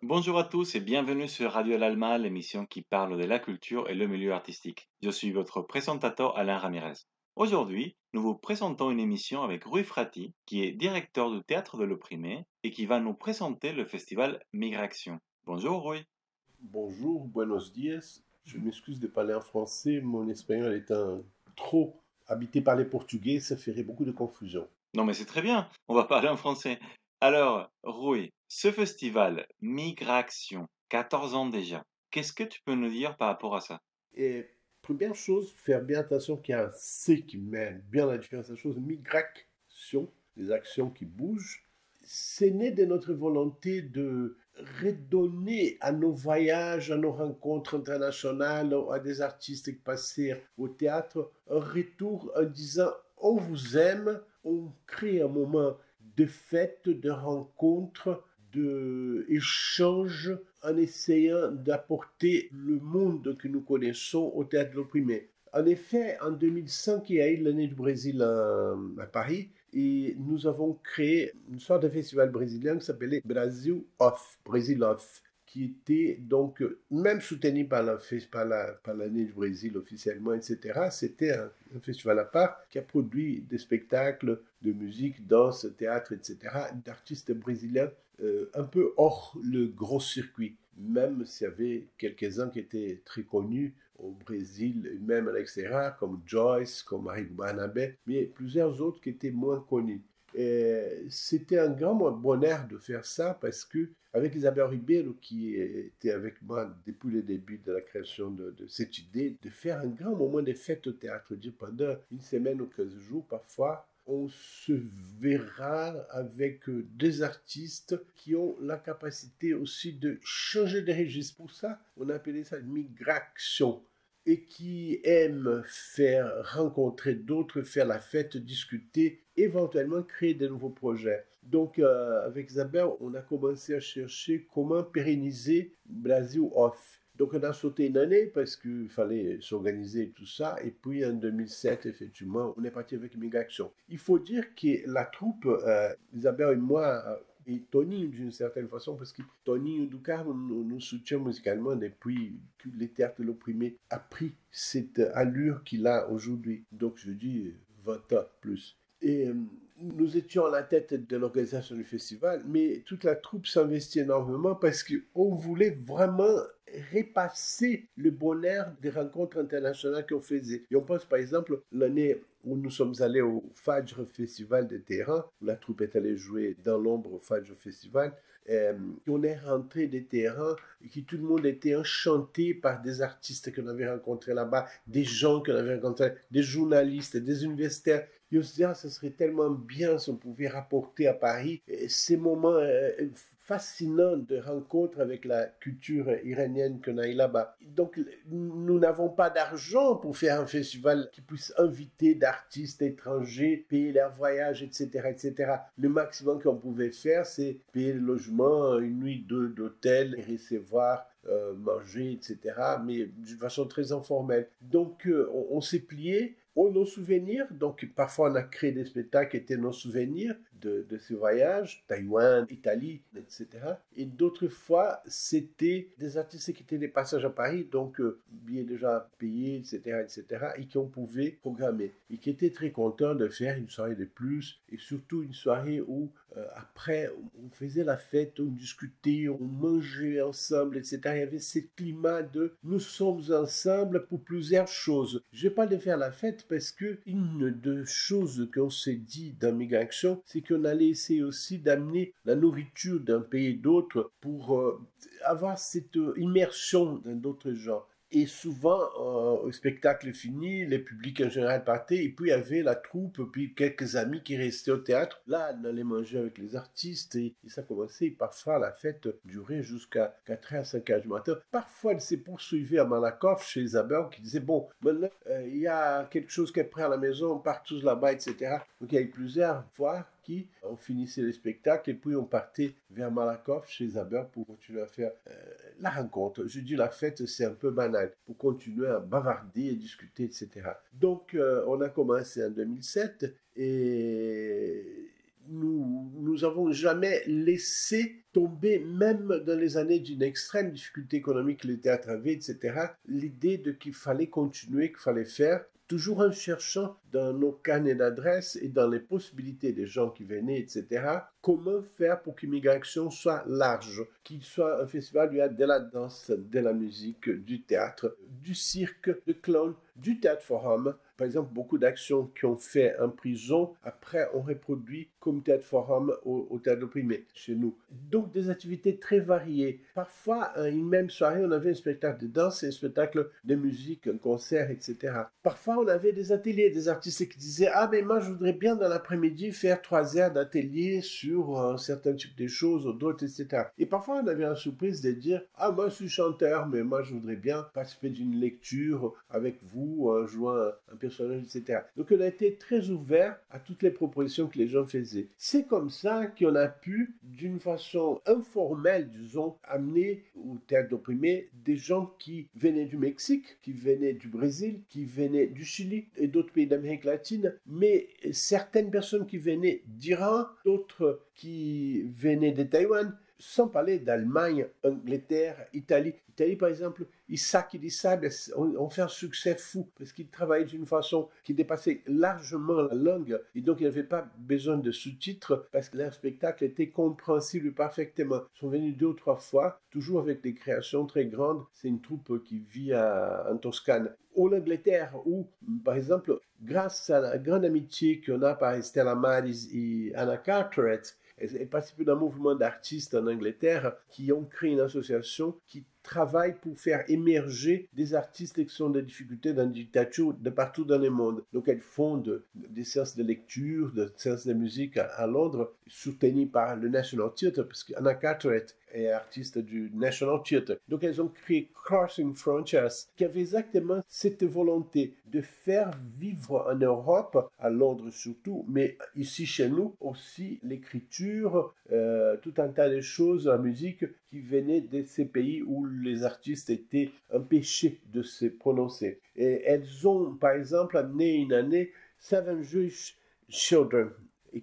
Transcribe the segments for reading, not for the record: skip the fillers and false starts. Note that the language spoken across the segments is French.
Bonjour à tous et bienvenue sur Radio L'Alma, l'émission qui parle de la culture et le milieu artistique. Je suis votre présentateur Alain Ramirez. Aujourd'hui, nous vous présentons une émission avec Rui Frati, qui est directeur du théâtre de l'Opprimé et qui va nous présenter le festival Migration. Bonjour Rui. Bonjour, buenos dias. Je m'excuse de parler en français, mon espagnol étant trop habité par les portugais, ça ferait beaucoup de confusion. Non mais c'est très bien, on va parler en français. Alors, Rui, ce festival Migration, 14 ans déjà, qu'est-ce que tu peux nous dire par rapport à ça? Et première chose, faire bien attention qu'il y a un C qui mène bien la différence des choses. Migration, des actions qui bougent. C'est né de notre volonté de redonner à nos voyages, à nos rencontres internationales, à des artistes qui passèrent au théâtre, un retour en disant on vous aime, on crée un moment de fête, de rencontre, d'échange en essayant d'apporter le monde que nous connaissons au théâtre de l'opprimé. En effet, en 2005, il y a eu l'année du Brésil à Paris et nous avons créé une sorte de festival brésilien qui s'appelait Brasil Off, Brésil Off, qui était donc même soutenu par l'année du Brésil officiellement, etc. C'était un festival à part qui a produit des spectacles de musique, danse, théâtre, etc., d'artistes brésiliens un peu hors le gros circuit, même s'il y avait quelques-uns qui étaient très connus au Brésil et même à l'extérieur, comme Joyce, comme Marie Barnabé, mais plusieurs autres qui étaient moins connus. C'était un grand bonheur de faire ça parce que avec Isabelle Ribeiro qui était avec moi depuis le début de la création de cette idée de faire un grand moment de fête au théâtre, dire pendant une semaine ou 15 jours parfois on se verra avec des artistes qui ont la capacité aussi de changer de registre. Pour ça, on appelait ça migration et qui aiment faire rencontrer d'autres, faire la fête, discuter, éventuellement créer de nouveaux projets. Donc, avec Isabelle, on a commencé à chercher comment pérenniser Brasil Off. Donc, on a sauté une année parce qu'il fallait s'organiser et tout ça. Et puis, en 2007, effectivement, on est parti avec Migration. Il faut dire que la troupe, Isabelle et moi, et Tony d'une certaine façon, parce que Tony Uducar nous soutient musicalement depuis que le théâtre de l'opprimé a pris cette allure qu'il a aujourd'hui. Donc je dis 20 ans plus. Et nous étions à la tête de l'organisation du festival, mais toute la troupe s'investit énormément parce qu'on voulait vraiment repasser le bonheur des rencontres internationales qu'on faisait. Et on pense par exemple l'année où nous sommes allés au Fajr Festival de Téhéran, où la troupe est allée jouer dans l'ombre au Fajr Festival. On est rentré de Téhéran et que tout le monde était enchanté par des artistes qu'on avait rencontrés là-bas, des gens qu'on avait rencontrés, des journalistes, des universitaires. Et on se dit, ah, ce serait tellement bien si on pouvait rapporter à Paris ces moments fascinants de rencontre avec la culture iranienne qu'on a eu là-bas. Donc, nous n'avons pas d'argent pour faire un festival qui puisse inviter d'artistes étrangers, payer leurs voyages, etc., etc. Le maximum qu'on pouvait faire, c'est payer le logement, une nuit d'hôtel, et recevoir manger, etc., mais d'une façon très informelle. Donc, on s'est plié aux nos souvenirs. Donc, parfois, on a créé des spectacles qui étaient nos souvenirs de ces voyages, Taïwan, Italie, etc. Et d'autres fois, c'était des artistes qui étaient des passages à Paris, donc billets déjà payés, etc., etc., et qu'on pouvait programmer. Et qui étaient très contents de faire une soirée de plus, et surtout une soirée où, après, on faisait la fête, on discutait, on mangeait ensemble, etc. Il y avait ce climat de nous sommes ensemble pour plusieurs choses. Je vais pas de faire la fête parce que une des choses qu'on s'est dit dans Migration, c'est qu'on allait essayer aussi d'amener la nourriture d'un pays et d'autre pour avoir cette immersion dans d'autres genres. Et souvent, au spectacle fini, le public en général partait, et puis il y avait la troupe, puis quelques amis qui restaient au théâtre. Là, on allait manger avec les artistes, et ça commençait, et parfois la fête durait jusqu'à 4h, 5h du matin. Parfois, elle s'est poursuivie à Malakoff, chez Isabelle, qui disait, bon, maintenant, il y a quelque chose qui est prêt à la maison, on part tous là-bas, etc. Donc il y a eu plusieurs fois qui on finissait le spectacle et puis on partait vers Malakoff chez Isabelle pour continuer à faire la rencontre. Je dis la fête, c'est un peu banal, pour continuer à bavarder et discuter, etc. Donc on a commencé en 2007 et nous nous n'avons jamais laissé tomber, même dans les années d'une extrême difficulté économique que le théâtre avait, etc., l'idée de qu'il fallait continuer, qu'il fallait faire, toujours en cherchant dans nos carnets d'adresses et dans les possibilités des gens qui venaient, etc., comment faire pour qu'une migration soit large, qu'il soit un festival où il y a de la danse, de la musique, du théâtre, du cirque, du clown, du théâtre forum. Par exemple, beaucoup d'actions qui ont fait en prison, après on reproduit comme théâtre forum au théâtre opprimé chez nous. Donc des activités très variées. Parfois, une même soirée, on avait un spectacle de danse et un spectacle de musique, un concert, etc. Parfois, on avait des ateliers, des artistes qui disaient « Ah, mais moi, je voudrais bien dans l'après-midi faire 3 heures d'atelier sur un certain type de choses, ou d'autres, etc. » Et parfois, on avait la surprise de dire « Ah, moi, je suis chanteur, mais moi, je voudrais bien participer d'une lecture avec vous, jouant un personnage, etc. » Donc, on a été très ouvert à toutes les propositions que les gens faisaient. C'est comme ça qu'on a pu, d'une façon informelle, disons, amener au théâtre d'opprimé des gens qui venaient du Mexique, qui venaient du Brésil, qui venaient du Chili et d'autres pays d'Amérique latine, mais certaines personnes qui venaient d'Iran, d'autres qui venaient de Taïwan, sans parler d'Allemagne, Angleterre, Italie. Italie, par exemple, Isaac Idissa ont fait un succès fou parce qu'ils travaillaient d'une façon qui dépassait largement la langue et donc ils n'avaient pas besoin de sous-titres parce que leur spectacle était compréhensible parfaitement. Ils sont venus 2 ou 3 fois, toujours avec des créations très grandes. C'est une troupe qui vit en Toscane. En Angleterre, où, par exemple, grâce à la grande amitié qu'on a par Stella Maris et Anna Carteret, elle participe d'un mouvement d'artistes en Angleterre qui ont créé une association qui travaille pour faire émerger des artistes qui sont des difficultés dans la dictature de partout dans le monde. Donc elles font des séances de lecture, des séances de musique à Londres, soutenues par le National Theatre, parce qu'Anna Carteret est artiste du National Theatre. Donc elles ont créé Crossing Frontiers, qui avait exactement cette volonté de faire vivre en Europe, à Londres surtout, mais ici chez nous aussi, l'écriture, tout un tas de choses, la musique qui venaient de ces pays où les artistes étaient empêchés de se prononcer. Et elles ont, par exemple, amené une année Seven Jewish Children,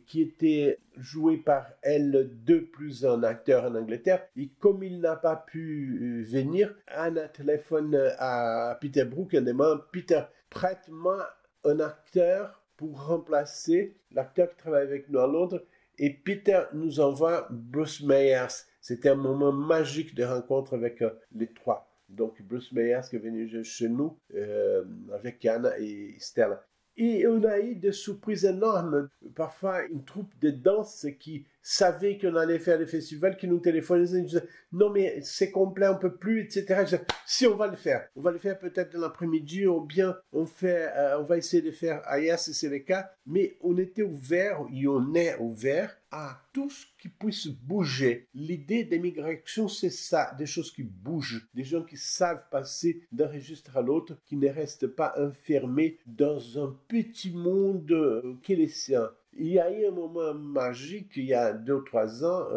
qui était joué par elle 2 plus un acteur en Angleterre. Et comme il n'a pas pu venir, Anna téléphone à Peter Brook et demande « Peter, prête-moi un acteur pour remplacer l'acteur qui travaille avec nous à Londres. » Et Peter nous envoie Bruce Meyers. C'était un moment magique de rencontre avec les 3. Donc Bruce Meyers qui est venu chez nous avec Anna et Stella. Et on a eu des surprises énormes. Parfois, une troupe de danse qui savait qu'on allait faire le festival, qui nous téléphonait et nous disait « Non, mais c'est complet, on ne peut plus, etc. » Je disais, si, on va le faire. On va le faire peut-être dans l'après-midi ou bien on va essayer de faire ailleurs si c'est le cas. Mais on était ouvert, et on est ouvert à tout ce qui puisse bouger. L'idée des migrations, c'est ça, des choses qui bougent, des gens qui savent passer d'un registre à l'autre, qui ne restent pas enfermés dans un petit monde qui est le sien. Il y a eu un moment magique il y a 2 ou 3 ans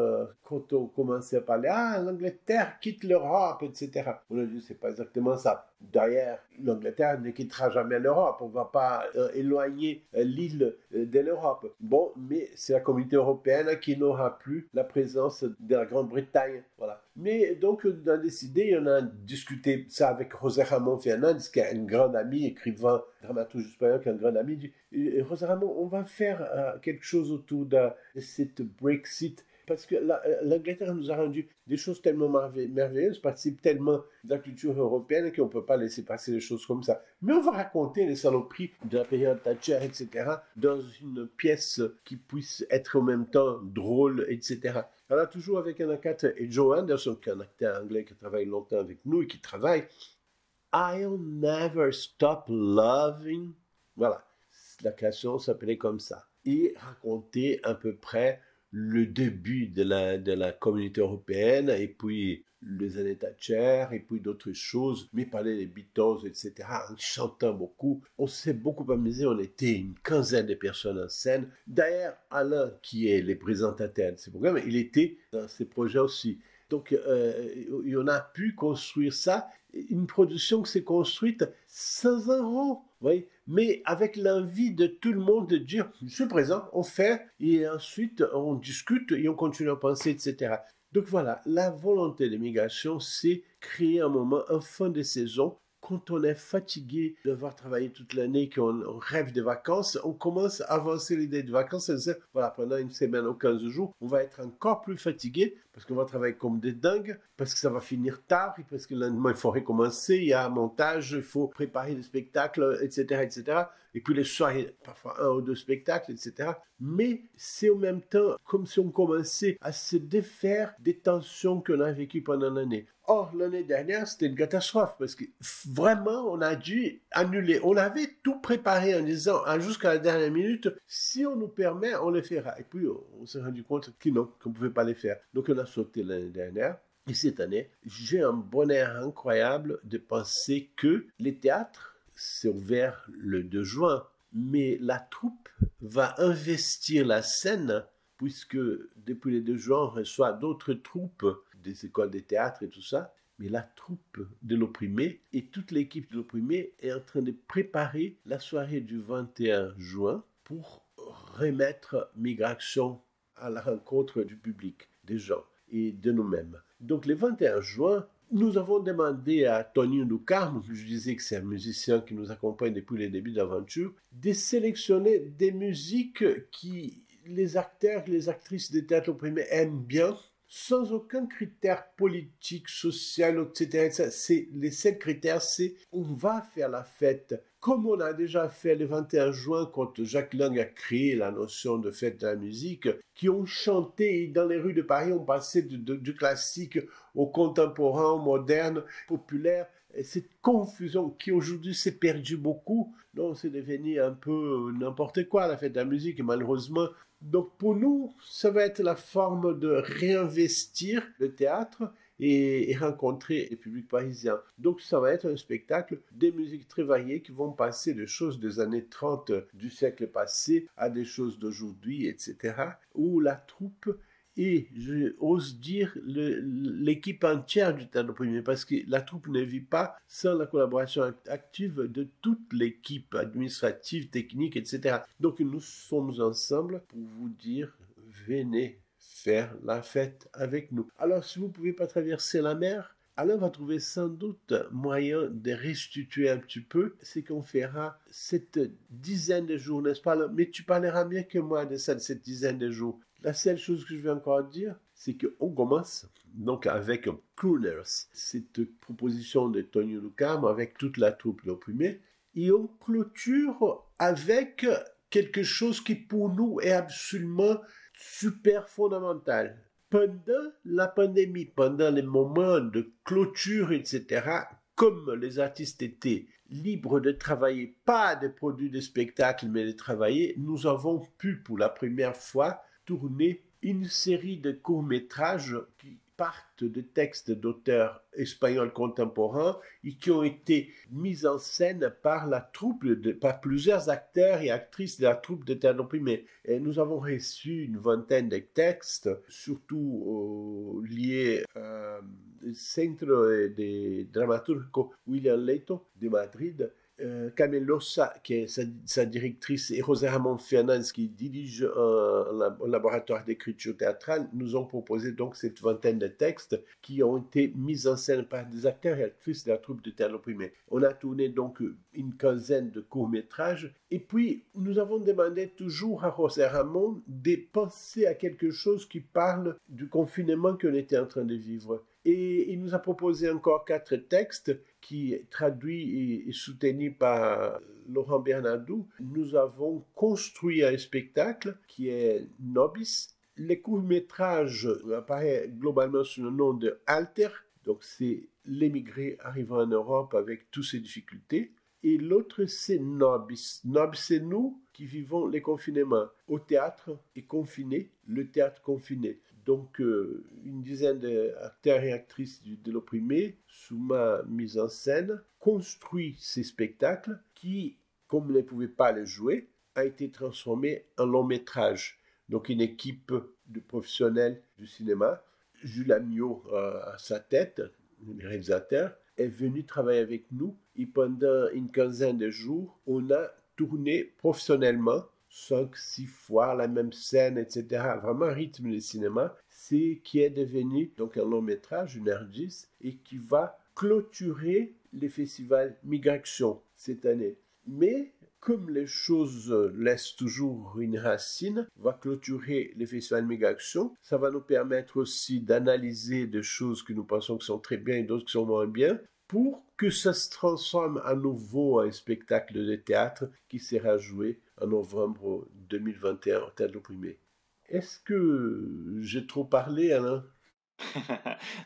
quand on commençait à parler l'Angleterre quitte l'Europe, etc. On a dit c'est pas exactement ça. D'ailleurs, l'Angleterre ne quittera jamais l'Europe. On ne va pas éloigner l'île de l'Europe. Bon, mais c'est la communauté européenne qui n'aura plus la présence de la Grande-Bretagne. Voilà. Mais donc, on a décidé, on a discuté ça avec José Ramón Fernández, qui est une grande amie, écrivain, dramaturge espagnol, qui est un grand ami. José Ramón, on va faire quelque chose autour de cette Brexit. Parce que l'Angleterre nous a rendu des choses tellement merveilleuses, participe tellement de la culture européenne qu'on ne peut pas laisser passer des choses comme ça. Mais on va raconter les saloperies de la période Thatcher, etc., dans une pièce qui puisse être en même temps drôle, etc. Alors, toujours avec Anna Carter et Joe Anderson, qui est un acteur anglais qui travaille longtemps avec nous et qui travaille I'll Never Stop Loving. Voilà, la création s'appelait comme ça. Et raconter à peu près le début de la communauté européenne, et puis les années Thatcher, et puis d'autres choses, mais parler des Beatles, etc., en chantant beaucoup. On s'est beaucoup amusé, on était une quinzaine de personnes en scène. D'ailleurs, Alain, qui est le présentateur de ces programmes, il était dans ces projets aussi. Donc, on a pu construire ça, une production qui s'est construite sans un rond. Vous voyez, mais avec l'envie de tout le monde de dire, je suis présent, on fait, et ensuite on discute et on continue à penser, etc. Donc voilà, la volonté de migration, c'est créer un moment, en fin de saison, quand on est fatigué d'avoir travaillé toute l'année, qu'on rêve de vacances, on commence à avancer l'idée de vacances et dire, voilà, pendant une semaine ou 15 jours, on va être encore plus fatigué parce qu'on va travailler comme des dingues, parce que ça va finir tard, et parce que le lendemain, il faut recommencer, il y a un montage, il faut préparer des spectacles, etc., etc. Et puis les soirs, il y a parfois un ou deux spectacles, etc. Mais c'est en même temps comme si on commençait à se défaire des tensions qu'on a vécues pendant l'année. Or, l'année dernière, c'était une catastrophe parce que vraiment, on a dû annuler. On avait tout préparé en disant jusqu'à la dernière minute, si on nous permet, on le fera. Et puis, on s'est rendu compte que non, qu'on ne pouvait pas le faire. Donc, on a sauté l'année dernière. Et cette année, j'ai un bonheur incroyable de penser que les théâtres, c'est ouvert le 2 juin, mais la troupe va investir la scène puisque depuis le 2 juin, on reçoit d'autres troupes des écoles de théâtre et tout ça. Mais la troupe de l'opprimé et toute l'équipe de l'opprimé est en train de préparer la soirée du 21 juin pour remettre Migration à la rencontre du public, des gens et de nous-mêmes. Donc le 21 juin, nous avons demandé à Tony Ndukarm, je disais que c'est un musicien qui nous accompagne depuis les débuts d'aventure, de sélectionner des musiques qui les acteurs et les actrices de théâtre opprimé aiment bien, sans aucun critère politique, social, etc. Les 7 critères, c'est on va faire la fête. Comme on a déjà fait le 21 juin, quand Jacques Lang a créé la notion de fête de la musique, qui ont chanté dans les rues de Paris, on passait du classique au contemporain, au moderne, populaire. Et cette confusion qui aujourd'hui s'est perdue beaucoup, non, c'est devenu un peu n'importe quoi la fête de la musique, et malheureusement. Donc pour nous, ça va être la forme de réinvestir le théâtre et rencontrer les publics parisiens. Donc ça va être un spectacle des musiques très variées qui vont passer de choses des années 30 du siècle passé à des choses d'aujourd'hui, etc. Où la troupe et, je ose dire, l'équipe entière du théâtre opprimé, parce que la troupe ne vit pas sans la collaboration active de toute l'équipe administrative, technique, etc. Donc nous sommes ensemble pour vous dire, venez faire la fête avec nous. Alors si vous ne pouvez pas traverser la mer, Alain va trouver sans doute moyen de restituer un petit peu ce qu'on fera cette dizaine de jours, n'est-ce pas? Mais tu parleras mieux que moi de cette dizaine de jours. La seule chose que je vais encore dire, c'est qu'on commence donc avec Crooners, cette proposition de Tony Lucam avec toute la troupe d'opprimés, et on clôture avec quelque chose qui pour nous est absolument super fondamental. Pendant la pandémie, pendant les moments de clôture, etc., comme les artistes étaient libres de travailler, pas de produits de spectacle, mais de travailler, nous avons pu pour la première fois tourner une série de courts-métrages qui partent de textes d'auteurs espagnols contemporains et qui ont été mis en scène par la troupe, par plusieurs acteurs et actrices de la troupe de théâtre opprimé. Et nous avons reçu une vingtaine de textes, surtout liés au Centre de Dramaturgo William Leito de Madrid, Carmen Lossa, qui est sa directrice, et José Ramón Fernández, qui dirige un laboratoire d'écriture théâtrale, nous ont proposé donc cette vingtaine de textes qui ont été mis en scène par des acteurs et actrices de la troupe de théâtre opprimé. On a tourné donc une quinzaine de courts-métrages, et puis nous avons demandé toujours à José Ramón de penser à quelque chose qui parle du confinement qu'on était en train de vivre. Et il nous a proposé encore 4 textes qui, traduits et soutenus par Laurent Bernardou. Nous avons construit un spectacle qui est Nobis. Le court-métrage apparaît globalement sous le nom de Alter, donc c'est l'émigré arrivant en Europe avec toutes ses difficultés. Et l'autre, c'est Nobis. Nobis, c'est nous qui vivons les confinements. Au théâtre et confiné, le théâtre confiné. Donc, une dizaine d'acteurs et actrices de l'opprimé, sous ma mise en scène, construit ces spectacles qui, comme ne pouvaient pas les jouer, a été transformé en long métrage. Donc, une équipe de professionnels du cinéma, Jules Amiot à sa tête, le réalisateur, est venu travailler avec nous et pendant une quinzaine de jours, on a tourné professionnellement 5, 6 fois la même scène, etc. Vraiment un rythme de cinéma, c'est qui est devenu donc un long métrage, une heure 10, et qui va clôturer les festivals Migration cette année. Mais comme les choses laissent toujours une racine, va clôturer les festivals Migration. Ça va nous permettre aussi d'analyser des choses que nous pensons qui sont très bien et d'autres qui sont moins bien, pour que ça se transforme à nouveau en un spectacle de théâtre qui sera joué en novembre 2021 au Théâtre L'Opprimé. Est-ce que j'ai trop parlé, Alain?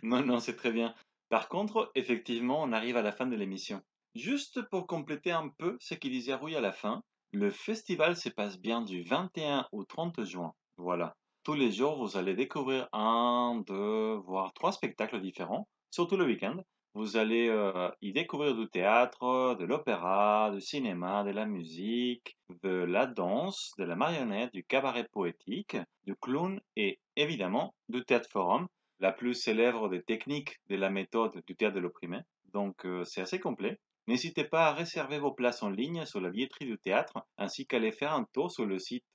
Non, non, c'est très bien. Par contre, effectivement, on arrive à la fin de l'émission. Juste pour compléter un peu ce qu'il disait Rui à la fin, le festival se passe bien du 21 au 30 juin. Voilà. Tous les jours, vous allez découvrir un, deux, voire trois spectacles différents, surtout le week-end. Vous allez y découvrir du théâtre, de l'opéra, du cinéma, de la musique, de la danse, de la marionnette, du cabaret poétique, du clown et évidemment du théâtre forum, la plus célèbre des techniques de la méthode du théâtre de l'opprimé. Donc c'est assez complet. N'hésitez pas à réserver vos places en ligne sur la billetterie du théâtre, ainsi qu'à aller faire un tour sur le site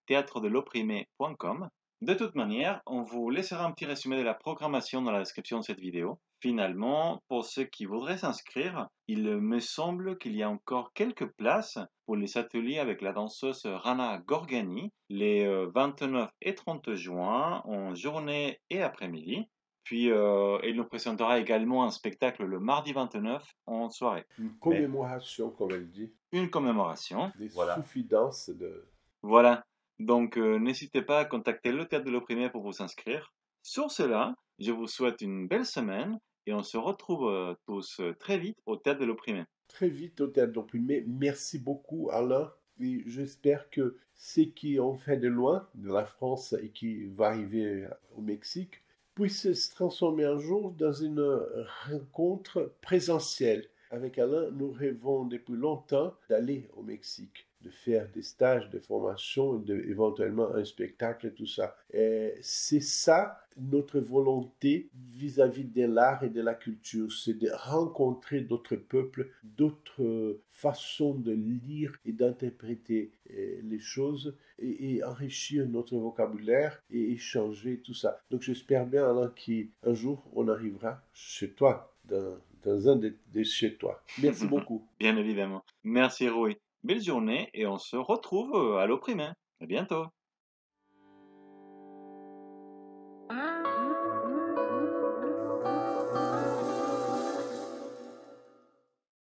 théâtredelopprimé.com. De toute manière, on vous laissera un petit résumé de la programmation dans la description de cette vidéo. Finalement, pour ceux qui voudraient s'inscrire, il me semble qu'il y a encore quelques places pour les ateliers avec la danseuse Rana Gorgani les 29 et 30 juin en journée et après-midi. Puis il nous présentera également un spectacle le mardi 29 en soirée. Une Mais commémoration, comme elle dit, une commémoration, des voilà. suffidances de... Voilà. Donc n'hésitez pas à contacter le Théâtre de l'Opprimé pour vous inscrire. Sur cela, je vous souhaite une belle semaine et on se retrouve tous très vite au Théâtre de l'Opprimé. Très vite au Théâtre d'Opprimé. Merci beaucoup, Alain. Et j'espère que ceux qui ont fait de loin, de la France et qui vont arriver au Mexique, puissent se transformer un jour dans une rencontre présentielle. Avec Alain, nous rêvons depuis longtemps d'aller au Mexique, de faire des stages de formation, éventuellement un spectacle et tout ça. Et c'est ça notre volonté vis-à-vis de l'art et de la culture, c'est de rencontrer d'autres peuples, d'autres façons de lire et d'interpréter les choses et enrichir notre vocabulaire et échanger tout ça. Donc j'espère bien Alain qu'un jour on arrivera chez toi, dans un des chez toi. Merci beaucoup. Bien évidemment. Merci Rui. Belle journée et on se retrouve à l'Opprimé. À bientôt.